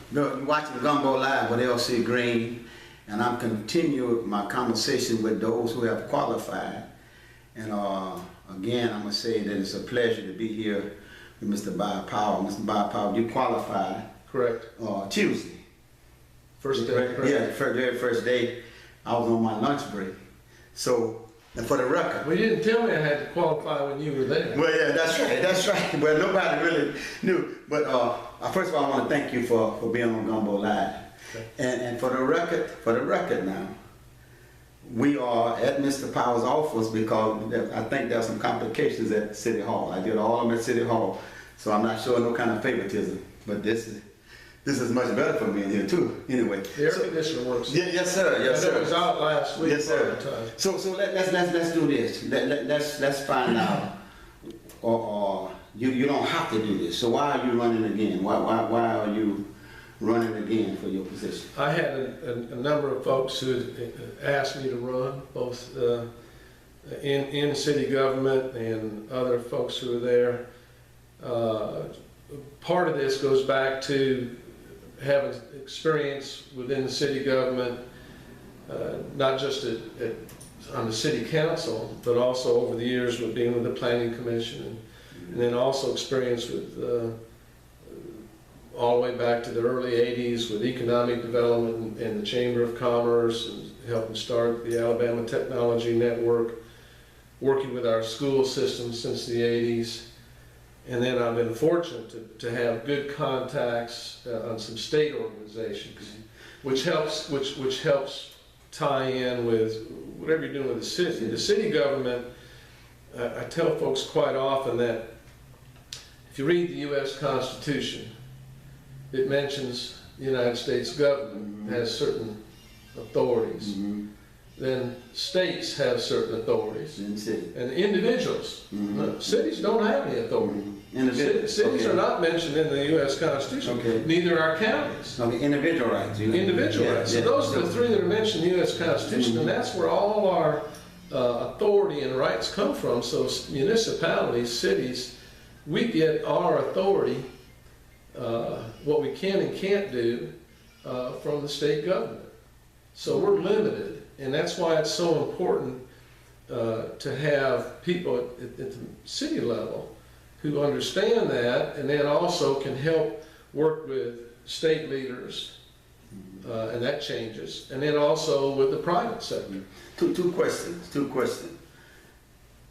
No, you're watching Gumbo Live with LC Green, and I'm continuing my conversation with those who have qualified. And again, I'm going to say that it's a pleasure to be here with Mr. Bob Powell. Mr. Bob Powell, you qualified. Correct. Tuesday. First day, correct. Yeah, the very first day. I was on my lunch break. So, and for the record. Well, you didn't tell me I had to qualify when you were there. Well, yeah, that's right. Well, nobody really knew. But first of all, I want to thank you for being on Gumbo Live. Okay. And for the record now, we are at Mr. Powell's office because I think there are some complications at City Hall. I did all of them at City Hall, so I'm not showing no kind of favoritism. But this is much better for me in here too. Anyway, the air conditioner works. Yes, sir. Yes, sir. It was out last week. Yes, sir. So let's do this. Let's find out. Or you don't have to do this. So why are you running again? Why are you running again for your position? I had a number of folks who had asked me to run, both in city government and other folks who are there. Part of this goes back to having experience within the city government, not just on the city council, but also over the years with being with the planning commission, and then also experience with all the way back to the early 80s with economic development and the Chamber of Commerce, and helping start the Alabama Technology Network, working with our school system since the 80s. And then I've been fortunate to have good contacts on some state organizations, which helps tie in with whatever you're doing with the city. The city government, I tell folks quite often that if you read the U.S. Constitution, it mentions the United States government has certain authorities. Then states have certain authorities. And individuals. Cities don't have any authority. Cities are not mentioned in the U.S. Constitution. Neither are counties. Individual rights. Individual rights. So those are the three that are mentioned in the U.S. Constitution, and that's where all our authority and rights come from. So municipalities, cities, we get our authority, what we can and can't do, from the state government. So we're limited, and that's why it's so important to have people at the city level who understand that, and then also can help work with state leaders, and that changes, and then also with the private sector. Two questions.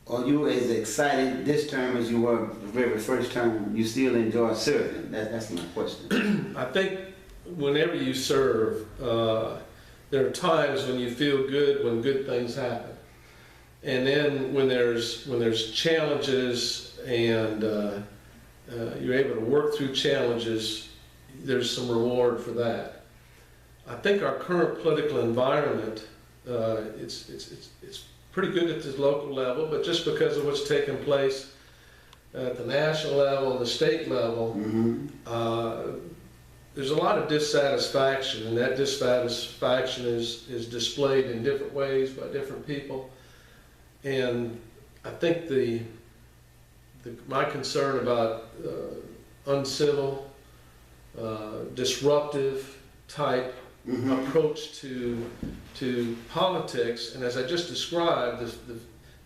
Are you as excited this term as you were the very first term? You still enjoy serving? That's my question. I think whenever you serve, there are times when you feel good when good things happen, and then when there's challenges and you're able to work through challenges, there's some reward for that. I think our current political environment, it's pretty good at the local level, but just because of what's taken place at the national level and the state level, there's a lot of dissatisfaction, and that dissatisfaction is displayed in different ways by different people. And I think my concern about uncivil, disruptive type approach to politics, and as I just described,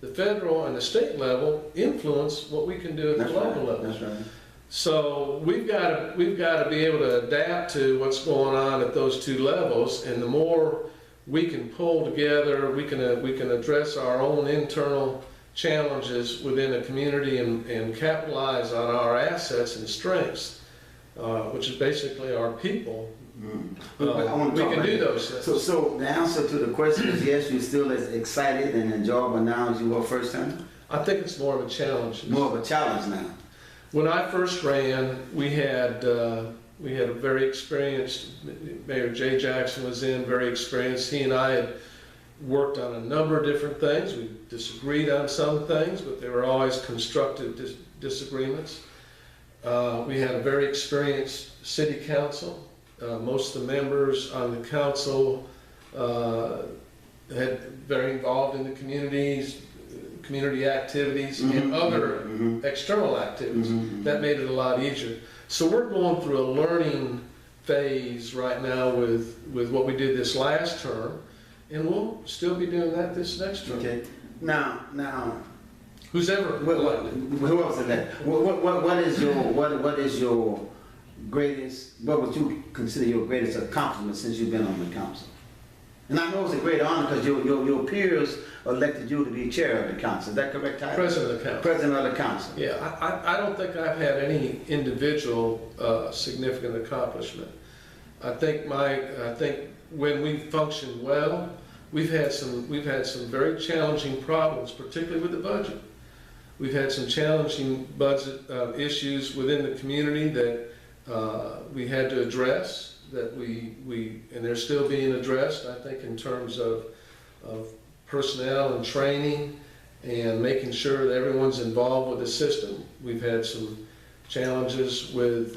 the federal and the state level influence what we can do at the local level. That's right. So we've got to be able to adapt to what's going on at those two levels, and the more we can pull together, we can address our own internal challenges within a community and capitalize on our assets and strengths, which is basically our people. We can do those things. So the answer to the question is yes, you're still as excited and enjoyable now as you were first time? I think it's more of a challenge. More of a challenge now. When I first ran, we had a very experienced, Mayor Jay Jackson was very experienced. He and I had worked on a number of different things. We disagreed on some things, but they were always constructive disagreements. We had a very experienced city council. Most of the members on the council had very involved in the community activities and other external activities. That made it a lot easier. So we're going through a learning phase right now with what we did this last term, and we'll still be doing that this next term. Okay. Now, Who's ever elected. who else elected? What is your greatest? What would you consider your greatest accomplishment since you've been on the council? And I know it's a great honor because your peers elected you to be chair of the council. Is that correct, Tyler? President of the council. President of the council. Yeah, I don't think I've had any individual significant accomplishment. I think when we functioned well, we've had some very challenging problems, particularly with the budget. We've had some challenging budget issues within the community that we had to address, that and they're still being addressed, I think, in terms of personnel and training and making sure that everyone's involved with the system. We've had some challenges with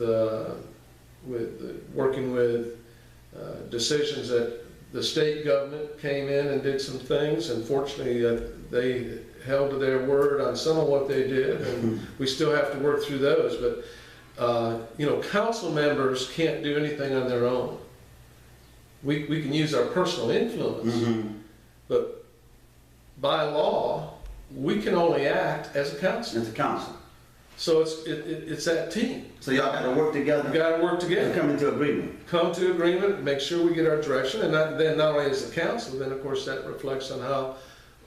working with decisions that the state government came in and did some things, and fortunately they held to their word on some of what they did, and we still have to work through those. But council members can't do anything on their own. We can use our personal influence, but by law, we can only act as a council. As a council. So it's that team. So y'all got to work together. We got to work And together. come into agreement. Come to agreement, make sure we get our direction, and then not only as a council, then of course that reflects on how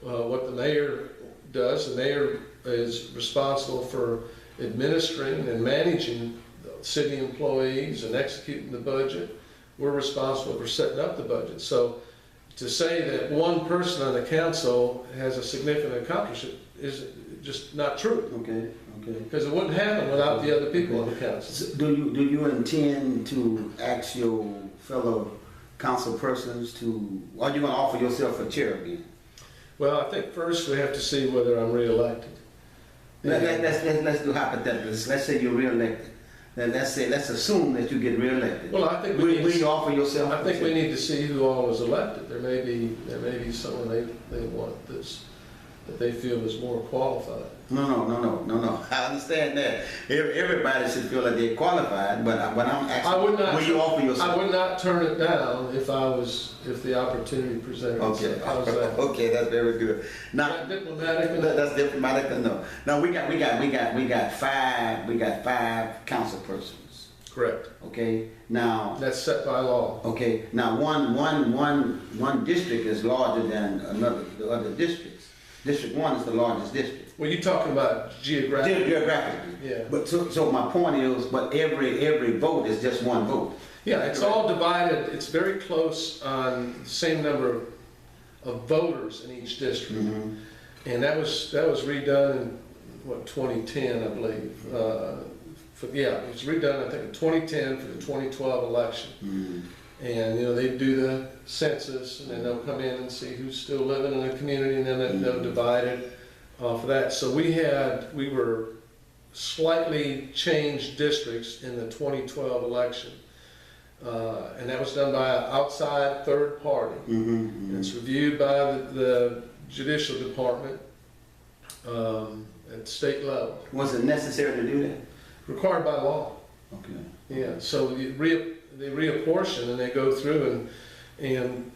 what the mayor does. The mayor is responsible for administering and managing city employees and executing the budget. We're responsible for setting up the budget. So to say that one person on the council has a significant accomplishment is just not true. Okay. Because it wouldn't happen without the other people on the council. So do you intend to ask your fellow council persons to, or are you going to offer yourself for chair again? Well, I think first we have to see whether I'm reelected. Let's do hypotheticals. Let's say you're reelected. Then let's assume that you get reelected. Well, I think Will you offer yourself? I think we need to see who all is elected. There may be someone they want this that they feel is more qualified. No. I understand that. Everybody should feel that they're qualified, but when I'm asking, will you offer yourself? I would not turn it down if the opportunity presented itself. How's that? Okay, that's very good. Now, Is that diplomatic? that's diplomatic. No. Now we got five council persons. Correct. Okay. Now That's set by law. okay. Now one district is larger than the other districts. District 1 is the largest district. Well, you're talking about geographically. Geographically. Yeah. But so my point is, but every vote is just one vote. Yeah, it's all divided. It's very close on the same number of voters in each district. Mm-hmm. And that was redone in, 2010, I believe. It was redone, I think, in 2010 for the 2012 election. Mm-hmm. And, they do the census, and then they'll come in and see who's still living in the community, and then they'll divide it off of that. So we were slightly changed districts in the 2012 election. And that was done by an outside third party. Mm-hmm. And it's reviewed by the judicial department at the state level. Was it necessary to do that? Required by law. Okay. Yeah, so they reapportion and they go through and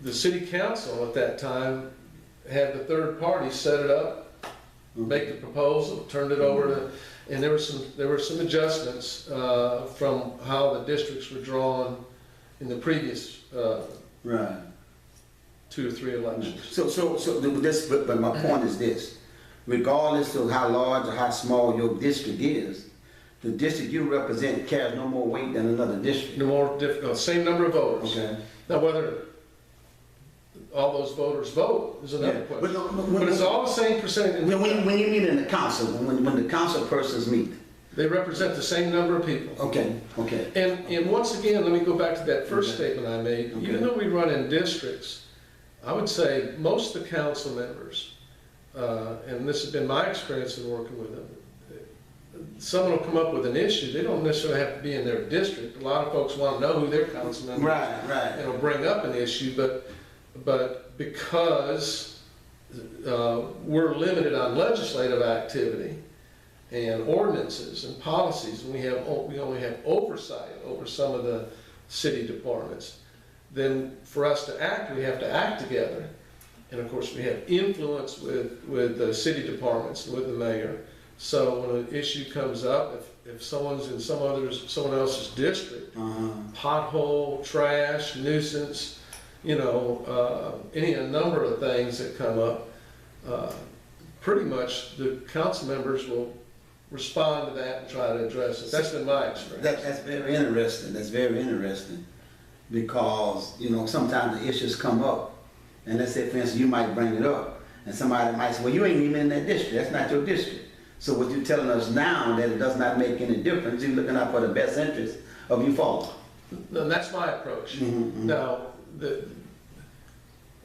the city council at that time had the third party set it up, make the proposal, turned it over to, and there were some adjustments from how the districts were drawn in the previous Right. 2 or 3 elections. But my point is this: regardless of how large or how small your district is, the district you represent carries no more weight than another district. No more difficult, same number of voters. Okay. Now, whether all those voters vote is another Yeah. question. But it's all the same percentage. When you meet in the council, when the council persons meet. They represent the same number of people. Okay. And once again, let me go back to that first statement I made. Okay. Even though we run in districts, I would say most of the council members, and this has been my experience in working with them, someone will come up with an issue. They don't necessarily have to be in their district. A lot of folks want to know who their council member is. Right. And will bring up an issue, but because we're limited on legislative activity, and ordinances and policies, and we only have oversight over some of the city departments, then for us to act, we have to act together. And of course, we have influence with the city departments, with the mayor. So when an issue comes up, if someone's in someone else's district, pothole, trash, nuisance, you know, a number of things that come up, pretty much the council members will respond to that and try to address it. That's been my experience. That's very interesting. That's very interesting, because you know sometimes the issues come up, and let's say, for instance, you might bring it up, and somebody might say, "Well, you ain't even in that district. That's not your district." So what you're telling us now, that it does not make any difference. You're looking out for the best interest of you folks. No, that's my approach. Now,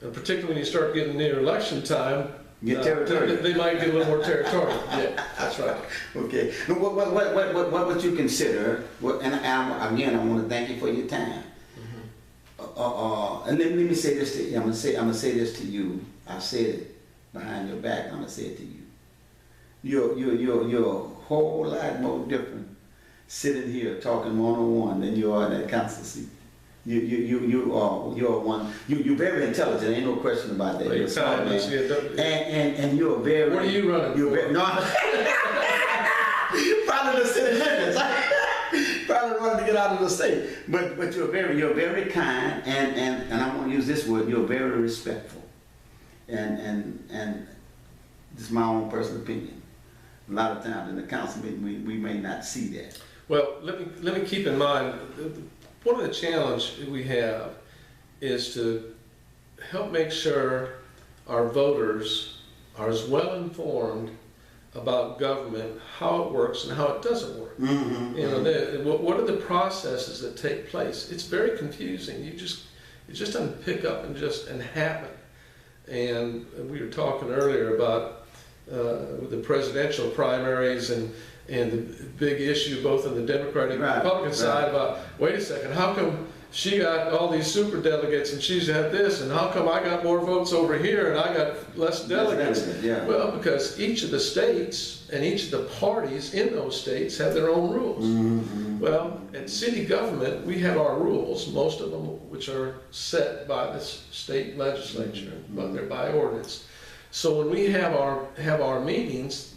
particularly when you start getting near election time, Get territorial. They might get a little more territorial. Yeah, that's right. Okay. Now, what would you consider? And again, I want to thank you for your time. And let me say this to you. I'm gonna say this to you. I said it behind your back. I'm gonna say it to you. You're a whole lot more different sitting here talking one-on-one than you are in that council seat. You're very intelligent. Ain't no question about that. You're a smart man. And you're very. What are you running for? No, probably the city limits. Probably wanted to get out of the state. But you're very kind, and I want to use this word. You're very respectful, and this is my own personal opinion. A lot of times in the council meeting, we may not see that. Well, let me keep in mind, one of the challenges we have is to help make sure our voters are as well informed about government, how it works and how it doesn't work. You know, what are the processes that take place? It's very confusing. It just doesn't pick up and happen. And we were talking earlier about with the presidential primaries and the big issue both on the Democratic and Republican side about, wait a second, how come she got all these super delegates and she's had this, and how come I got more votes over here and I got less delegates? Well, because each of the states and each of the parties in those states have their own rules. Well, at city government, we have our rules, most of them which are set by the state legislature, but they're by ordinance. So when we have our meetings,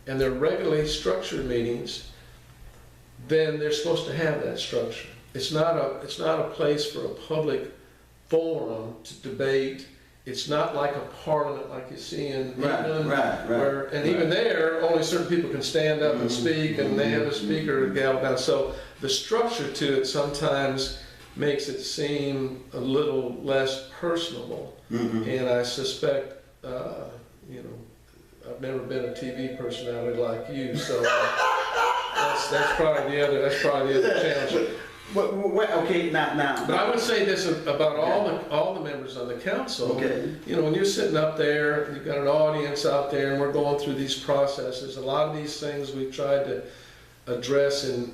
and they're regularly structured meetings, then they're supposed to have that structure. It's not a place for a public forum to debate. It's not like a parliament like you see in England, where even there, only certain people can stand up and speak, and they have a speaker gavel down. So the structure to it sometimes makes it seem a little less personable. And I suspect, you know, I've never been a TV personality like you, so that's probably the other challenge. Okay, now. But I would say this about all the members on the council. Okay. You know, when you're sitting up there, you've got an audience out there, and we're going through these processes. A lot of these things we've tried to address in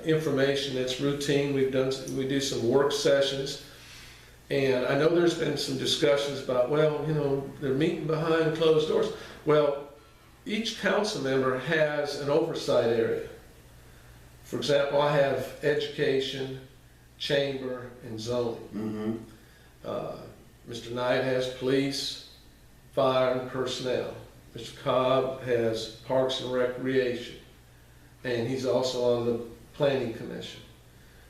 information that's routine. We do some work sessions. And I know there's been some discussions about, well, you know, they're meeting behind closed doors. Well, each council member has an oversight area. For example, I have education, chamber, and zoning. Mr. Knight has police, fire, and personnel. Mr. Cobb has parks and recreation, and he's also on the planning commission.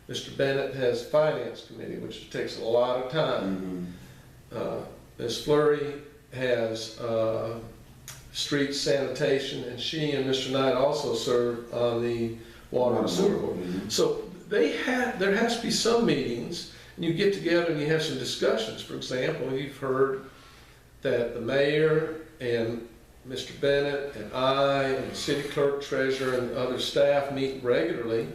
Mr. Bennett has finance committee, which takes a lot of time. Ms. Fleury has street sanitation, and she and Mr. Knight also serve on the water and sewer board. So there has to be some meetings, and you get together and you have some discussions. For example, you've heard that the mayor and Mr. Bennett and I and the city clerk, treasurer, and other staff meet regularly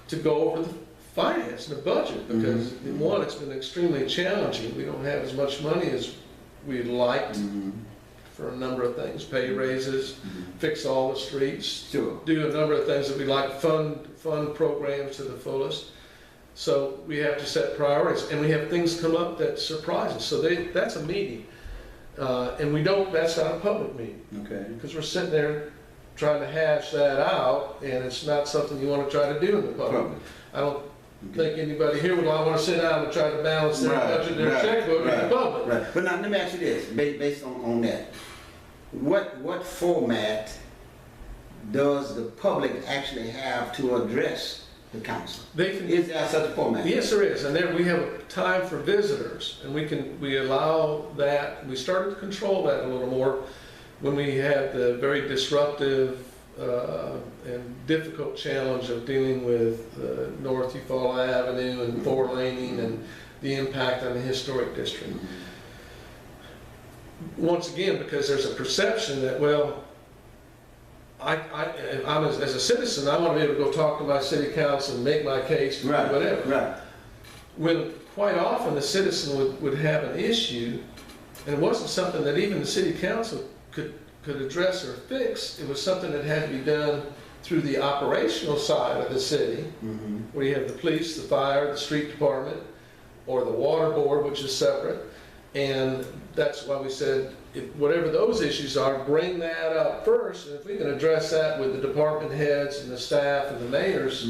to go over the finance and the budget, because one, it's been extremely challenging. We don't have as much money as we'd liked for a number of things, pay raises, fix all the streets, do a number of things that we like, fund programs to the fullest. So we have to set priorities, and we have things come up that surprise us. So that's a meeting, and that's not a public meeting. Okay. Because we're sitting there trying to hash that out, and it's not something you want to try to do in the public. I don't think anybody here would want to sit down and try to balance their budget, their checkbook in the public. Right. But now, let me ask you this, based on that. What format does the public actually have to address the council? Is there such a format? Yes, there is, and there we have a time for visitors, and we allow that. We started to control that a little more when we had the very disruptive and difficult challenge of dealing with North Eufaula Avenue and four-laning and the impact on the historic district. Once again, because there's a perception that, well, I'm as a citizen, I want to be able to go talk to my city council and make my case, to do whatever. Right. When quite often the citizen would have an issue, and it wasn't something that even the city council could address or fix. It was something that had to be done through the operational side of the city, where you have the police, the fire, the street department, or the water board, which is separate. And that's why we said, whatever those issues are, bring that up first. And if we can address that with the department heads and the staff and the mayor's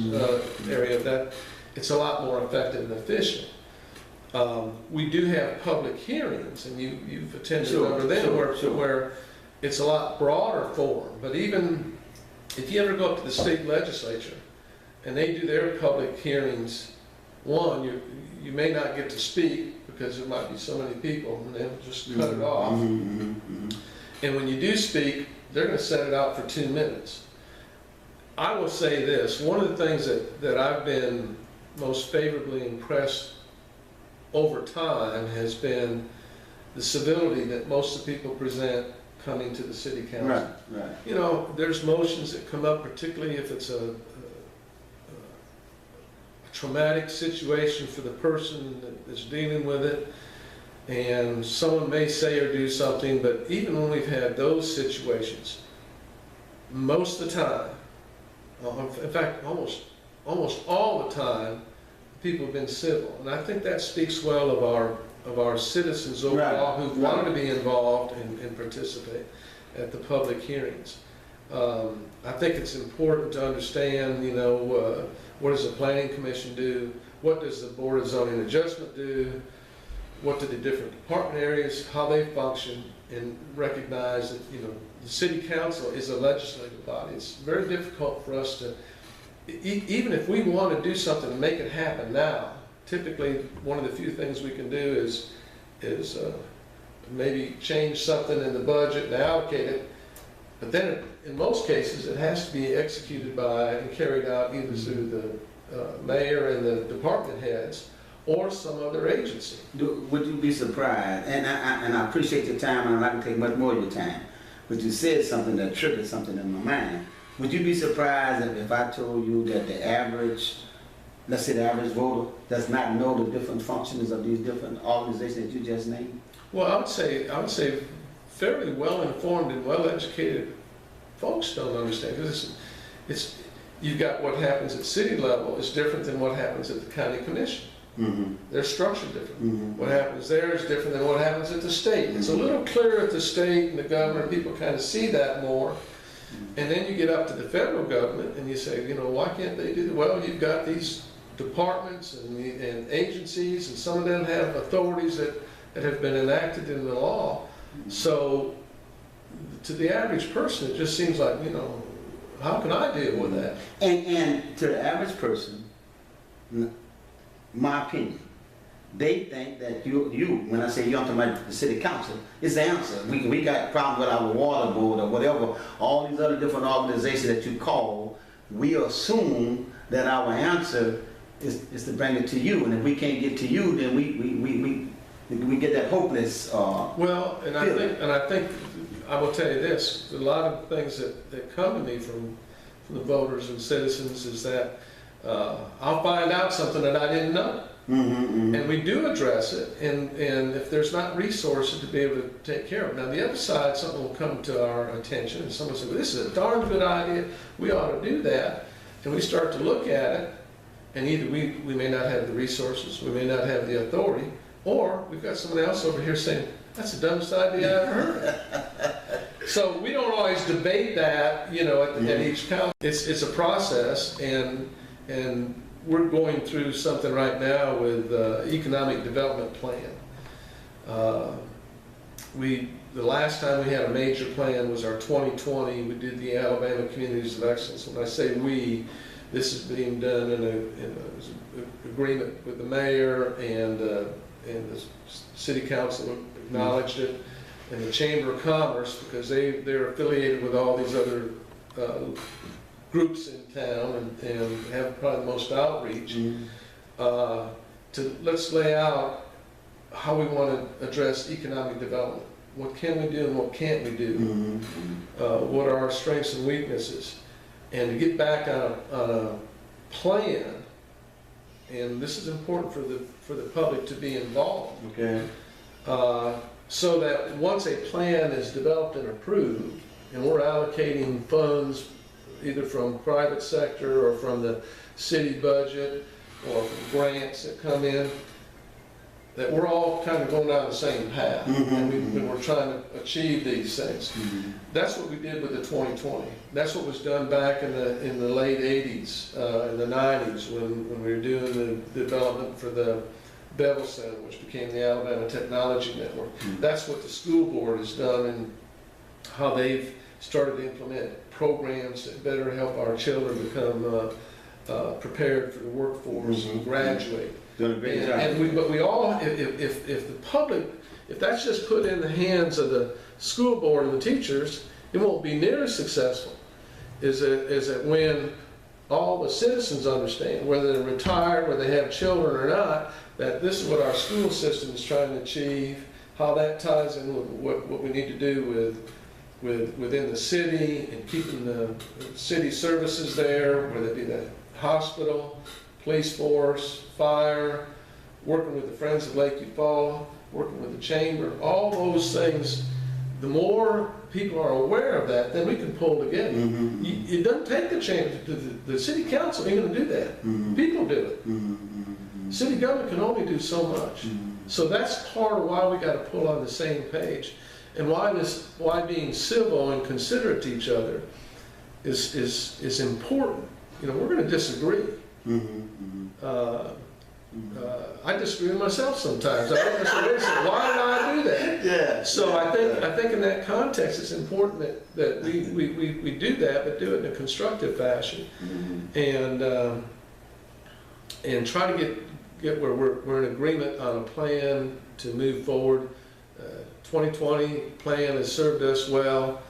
area, that it's a lot more effective and efficient. We do have public hearings, and you've attended over them, where it's a lot broader form. But even if you ever go up to the state legislature and they do their public hearings, you may not get to speak because there might be so many people, and they'll just cut it off. And when you do speak, they're going to set it out for 2 minutes. I will say this, one of the things that I've been most favorably impressed over time has been the civility that most of the people present coming to the city council. Right. You know, there's motions that come up, particularly if it's a traumatic situation for the person that's dealing with it, and someone may say or do something, but even when we've had those situations, most of the time, in fact, almost all the time, people have been civil, and I think that speaks well of our citizens overall who've wanted to be involved and participate at the public hearings. I think it's important to understand, you know, what does the Planning Commission do? What does the Board of Zoning Adjustment do? What do the different department areas, how they function, and recognize that, you know, the City Council is a legislative body. It's very difficult for us to, even if we want to do something to make it happen now, typically one of the few things we can do is maybe change something in the budget and allocate it. But then, in most cases, it has to be executed by and carried out either through the mayor and the department heads or some other agency. Would you be surprised, and I appreciate your time, and I'm not going to take much more of your time, but you said something that triggered something in my mind. Would you be surprised if I told you that the average, let's say the average voter, does not know the different functions of these different organizations that you just named? Well, I would say fairly well-informed and well-educated folks don't understand, because you've got what happens at city level is different than what happens at the county commission. They're structured different. What happens there is different than what happens at the state. It's a little clearer at the state and the governor, people kind of see that more. And then you get up to the federal government and you say, you know, why can't they do that? Well, you've got these departments and agencies, and some of them have authorities that have been enacted in the law. So to the average person, it just seems like, you know, how can I deal with that? And to the average person, my opinion, they think that you, when I say you, I'm talking about the city council, is the answer. We got problems with our water board or whatever, all these other different organizations that you call, we assume that our answer is to bring it to you. And if we can't get to you, then we get that hopeless well, and feeling. I think I will tell you this, a lot of things that come to me from the voters and citizens is that I'll find out something that I didn't know. And we do address it, and if there's not resources to be able to take care of it. Now the other side, something will come to our attention, and someone will say, well, this is a darn good idea, we ought to do that. And we start to look at it, and either we may not have the resources, we may not have the authority, or we've got someone else over here saying, that's the dumbest idea I ever heard of. So we don't always debate that, you know, at each council. It's a process, and we're going through something right now with economic development plan. The last time we had a major plan was our 2020. We did the Alabama Communities of Excellence. When I say we, this is being done in an agreement with the mayor, and the city council acknowledged it, and the Chamber of Commerce, because they're affiliated with all these other groups in town and have probably the most outreach. Let's lay out how we want to address economic development. What can we do and what can't we do? What are our strengths and weaknesses? And to get back on a plan, and this is important for the public to be involved. Okay. So that once a plan is developed and approved, and we're allocating funds either from private sector or from the city budget or from grants that come in, that we're all kind of going down the same path, and we're trying to achieve these things. That's what we did with the 2020. That's what was done back in the late 80s, in the 90s, when we were doing the development for the Bevel Center, which became the Alabama Technology Network. That's what the school board has done, and how they've started to implement programs that better help our children become prepared for the workforce and graduate. Doing a great job. But we all, if the public, if that's just put in the hands of the school board and the teachers, it won't be near as successful. Is that when all the citizens understand, whether they're retired, whether they have children or not, that this is what our school system is trying to achieve, how that ties in with what we need to do within the city, and keeping the city services there, whether it be the hospital, police force, fire, working with the Friends of Lake Eufaula, working with the chamber, all those things. The more people are aware of that, then we can pull together. It doesn't take the chamber. The city council ain't going to do that. People do it. City government can only do so much. So that's part of why we got to pull on the same page, and why being civil and considerate to each other is important. You know, we're going to disagree. I disagree with myself sometimes. I don't necessarily why did I do that? Yeah. So I think in that context, it's important that we do that, but do it in a constructive fashion, and try to get where we're in agreement on a plan to move forward. 2020 plan has served us well.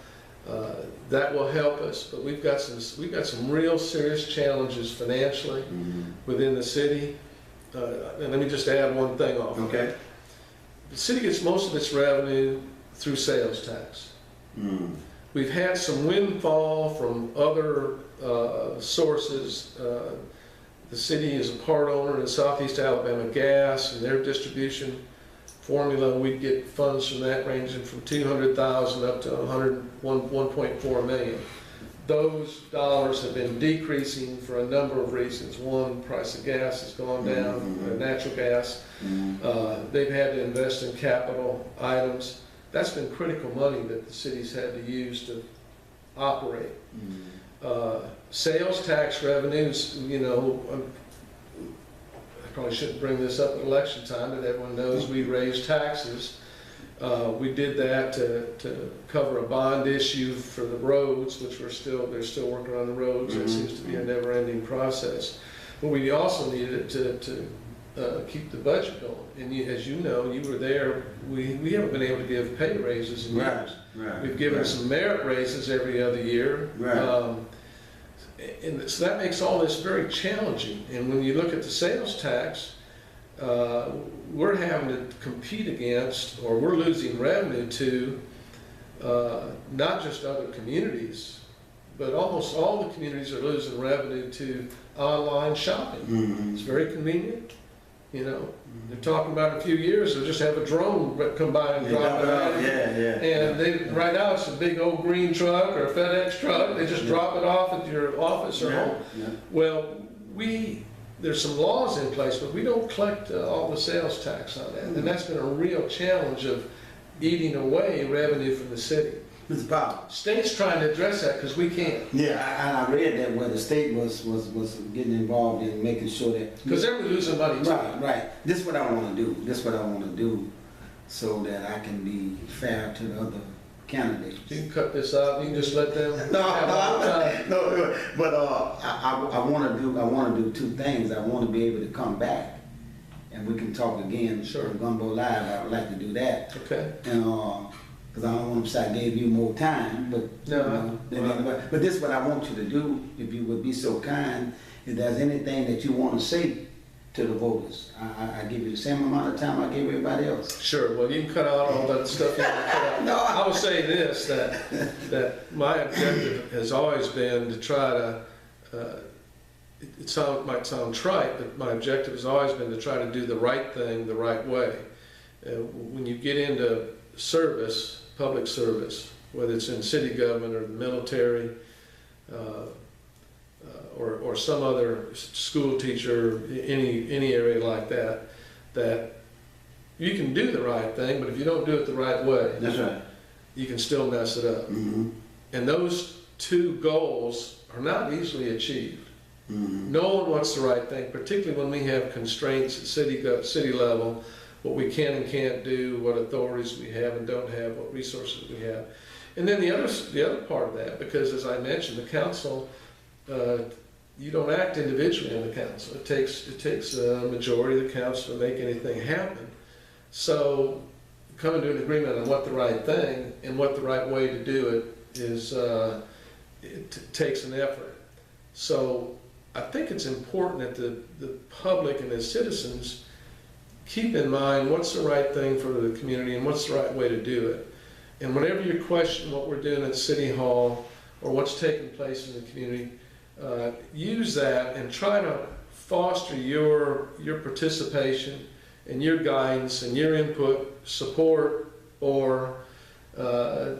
That will help us, but we've got some real serious challenges financially within the city. And let me just add one thing off. Okay. The city gets most of its revenue through sales tax. We've had some windfall from other sources. The city is a part owner in Southeast Alabama Gas and their distribution formula. We get funds from that ranging from $200,000 up to $1.4 million. Those dollars have been decreasing for a number of reasons. One, price of gas has gone down, natural gas. They've had to invest in capital items. That's been critical money that the city's had to use to operate. Sales tax revenues, you know, I probably shouldn't bring this up at election time, but everyone knows we raised taxes. We did that to cover a bond issue for the roads, which they're still working on the roads. That seems to be a never-ending process. But we also needed to keep the budget going. And as you know, you were there, we haven't been able to give pay raises in years. We've given some merit raises every other year. And so that makes all this very challenging. And when you look at the sales tax, we're having to compete against, or we're losing revenue to, not just other communities, but almost all the communities are losing revenue to online shopping. It's very convenient. You know, they're talking about in a few years they'll just have a drone come by and drop it out. And right now it's a big old green truck or a FedEx truck. They just drop it off at your office or home. Well, there's some laws in place, but we don't collect all the sales tax on that, and that's been a real challenge of eating away revenue from the city. Mr. Powell. State's trying to address that because we can't. Yeah, and I read that where the state was getting involved in making sure that. Because they're losing money too. Right. This is what I want to do. This is what I want to do so that I can be fair to the other candidates. You can cut this out. You can just let them. No, but I want to do two things. I want to be able to come back, and we can talk again. Sure. On Gumbo Live, I would like to do that. Okay. And because I don't want to say I gave you more time, but No. but this is what I want you to do. If you would be so kind, if there's anything that you want to say to the voters, I give you the same amount of time I give everybody else. Sure. Well, you can cut out all that stuff you want to cut out. No, I will say this, that my objective has always been to try to, might sound trite, but my objective has always been to try to do the right thing the right way. When you get into service, public service, whether it's in city government or the military, or some other school teacher, any area like that, that you can do the right thing, but if you don't do it the right way, that's right. you can still mess it up. Mm-hmm. And those two goals are not easily achieved. Mm-hmm. Knowing what's the right thing, particularly when we have constraints at city level, what we can and can't do, what authorities we have and don't have, what resources we have. And then the other part of that, because as I mentioned, the council, you don't act individually in the council. It takes a majority of the council to make anything happen. So coming to an agreement on what the right thing and what the right way to do it is, it takes an effort. So I think it's important that the public and the citizens keep in mind what's the right thing for the community and what's the right way to do it. And whenever you question what we're doing at City Hall or what's taking place in the community, use that and try to foster your participation and your guidance and your input, support, or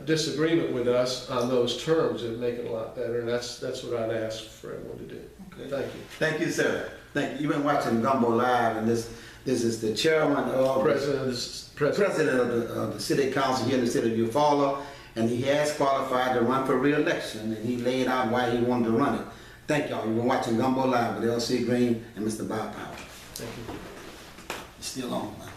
disagreement with us on those terms. It'd make it a lot better, and that's what I'd ask for everyone to do. Okay. Thank you. Thank you, sir. Thank you. You've been watching Gumbo Live, and this is the chairman of president of the city council here in the city of Eufaula, and he has qualified to run for re-election, and he laid out why he wanted to run it. Thank y'all. You've been watching Gumbo Live with L.C. Green and Mr. Bob Powell. Thank you. Still on, man.